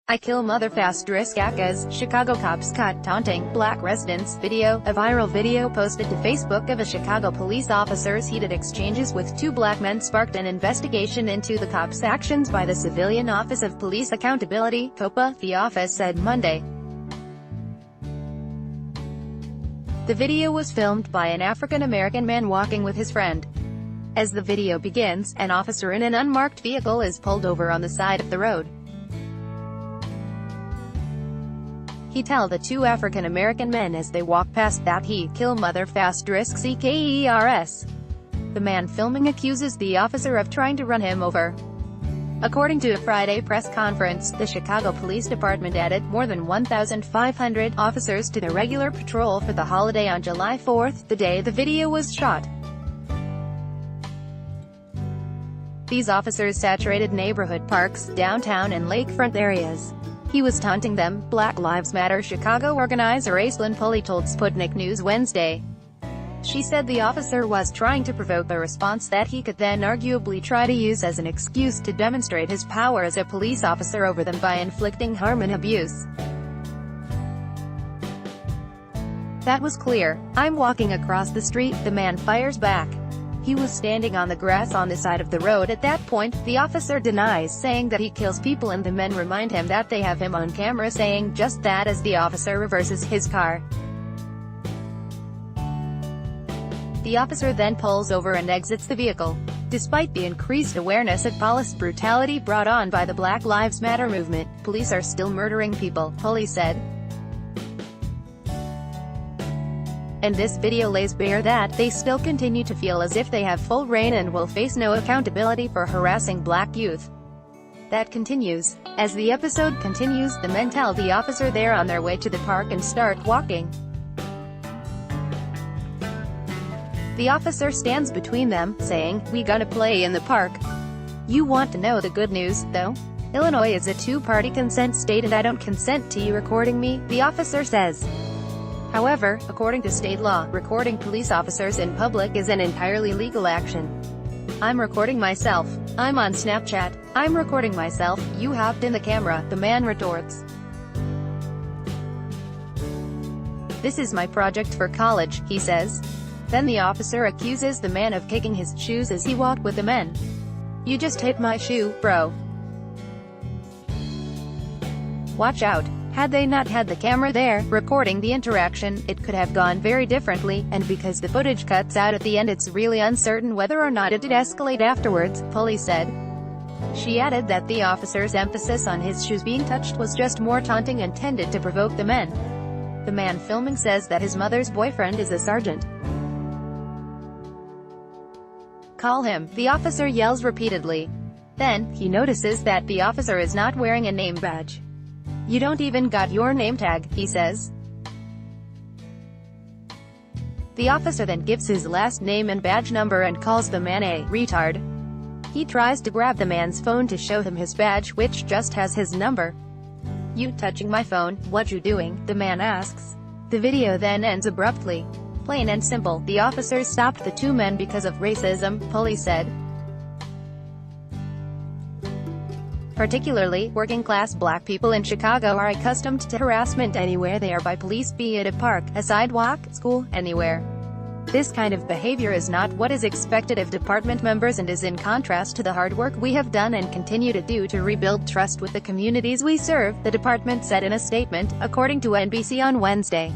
I kill Motherf ckers, Chicago cops caught taunting black residents. Video. A viral video posted to Facebook of a Chicago police officer's heated exchanges with two black men sparked an investigation into the cops' actions by the Civilian Office of Police Accountability, COPA, the office said Monday. The video was filmed by an African-American man walking with his friend. As the video begins, an officer in an unmarked vehicle is pulled over on the side of the road. He tells the two African-American men as they walk past that he kill Motherf ckers. The man filming accuses the officer of trying to run him over. According to a Friday press conference, the Chicago Police Department added more than 1,500 officers to their regular patrol for the holiday on July 4, the day the video was shot. These officers saturated neighborhood parks, downtown and lakefront areas. He was taunting them, Black Lives Matter Chicago organizer Aislinn Pulley told Sputnik News Wednesday. She said the officer was trying to provoke a response that he could then arguably try to use as an excuse to demonstrate his power as a police officer over them by inflicting harm and abuse. That was clear. I'm walking across the street, the man fires back. He was standing on the grass on the side of the road at that point. The officer denies saying that he kills people, and the men remind him that they have him on camera saying just that as the officer reverses his car. The officer then pulls over and exits the vehicle. Despite the increased awareness of police brutality brought on by the Black Lives Matter movement, police are still murdering people, Pulley said. And this video lays bare that they still continue to feel as if they have full reign and will face no accountability for harassing black youth. That continues. As the episode continues, the men tell the officer they're on their way to the park and start walking. The officer stands between them, saying, "We gonna play in the park. You want to know the good news, though? Illinois is a two-party consent state and I don't consent to you recording me," the officer says. However, according to state law, recording police officers in public is an entirely legal action. "I'm recording myself. I'm on Snapchat. I'm recording myself. You hopped in the camera," the man retorts. "This is my project for college," he says. Then the officer accuses the man of kicking his shoes as he walked with the men. "You just hit my shoe, bro. Watch out." Had they not had the camera there, recording the interaction, it could have gone very differently, and because the footage cuts out at the end it's really uncertain whether or not it did escalate afterwards, Pulley said. She added that the officer's emphasis on his shoes being touched was just more taunting intended to provoke the men. The man filming says that his mother's boyfriend is a sergeant. "Call him," the officer yells repeatedly. Then, he notices that the officer is not wearing a name badge. "You don't even got your name tag," he says. The officer then gives his last name and badge number and calls the man a retard. He tries to grab the man's phone to show him his badge, which just has his number. "You touching my phone, what you doing?" the man asks. The video then ends abruptly. "Plain and simple, the officers stopped the two men because of racism," Pulley said. Particularly, working-class black people in Chicago are accustomed to harassment anywhere they are by police, be it a park, a sidewalk, school, anywhere. This kind of behavior is not what is expected of department members and is in contrast to the hard work we have done and continue to do to rebuild trust with the communities we serve, the department said in a statement, according to NBC on Wednesday.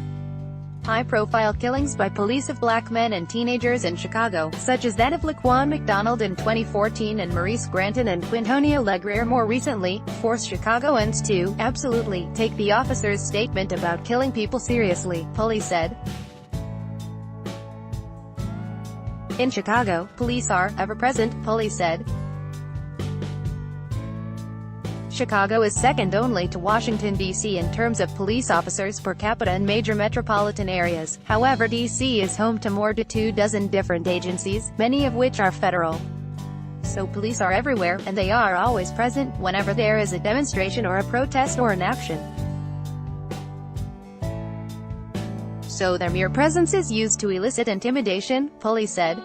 High-profile killings by police of black men and teenagers in Chicago, such as that of Laquan McDonald in 2014 and Maurice Granton and Quintonio Legrier more recently, force Chicagoans to, absolutely, take the officer's statement about killing people seriously, Pulley said. In Chicago, police are ever-present, Pulley said. Chicago is second only to Washington, D.C. in terms of police officers per capita in major metropolitan areas. However, D.C. is home to more than 24 different agencies, many of which are federal. So police are everywhere, and they are always present, whenever there is a demonstration or a protest or an action. So their mere presence is used to elicit intimidation, Pulley said.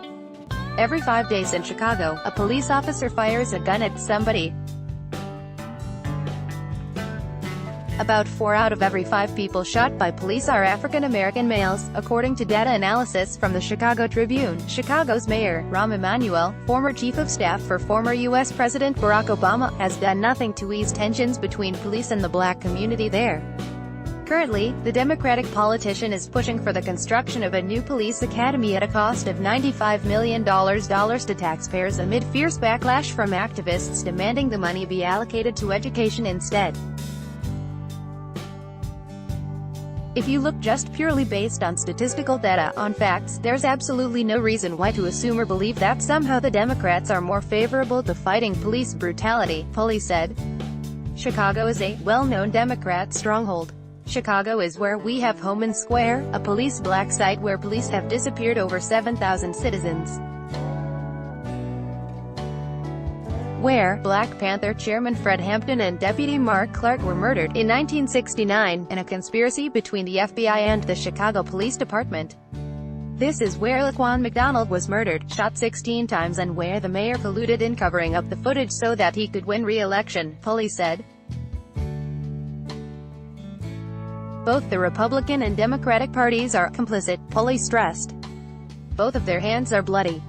Every 5 days in Chicago, a police officer fires a gun at somebody. About 4 out of every 5 people shot by police are African American males, according to data analysis from the Chicago Tribune. Chicago's Mayor, Rahm Emanuel, former chief of staff for former U.S. President Barack Obama, has done nothing to ease tensions between police and the black community there. Currently, the Democratic politician is pushing for the construction of a new police academy at a cost of $95 million to taxpayers amid fierce backlash from activists demanding the money be allocated to education instead. If you look just purely based on statistical data, on facts, there's absolutely no reason why to assume or believe that somehow the Democrats are more favorable to fighting police brutality, Paul said. Chicago is a well-known Democrat stronghold. Chicago is where we have Homan Square, a police black site where police have disappeared over 7,000 citizens. Where Black Panther chairman Fred Hampton and Deputy Mark Clark were murdered in 1969, in a conspiracy between the FBI and the Chicago Police Department. This is where Laquan McDonald was murdered, shot 16 times, and where the mayor colluded in covering up the footage so that he could win re-election, Paul said. Both the Republican and Democratic parties are complicit, Paul stressed. Both of their hands are bloody.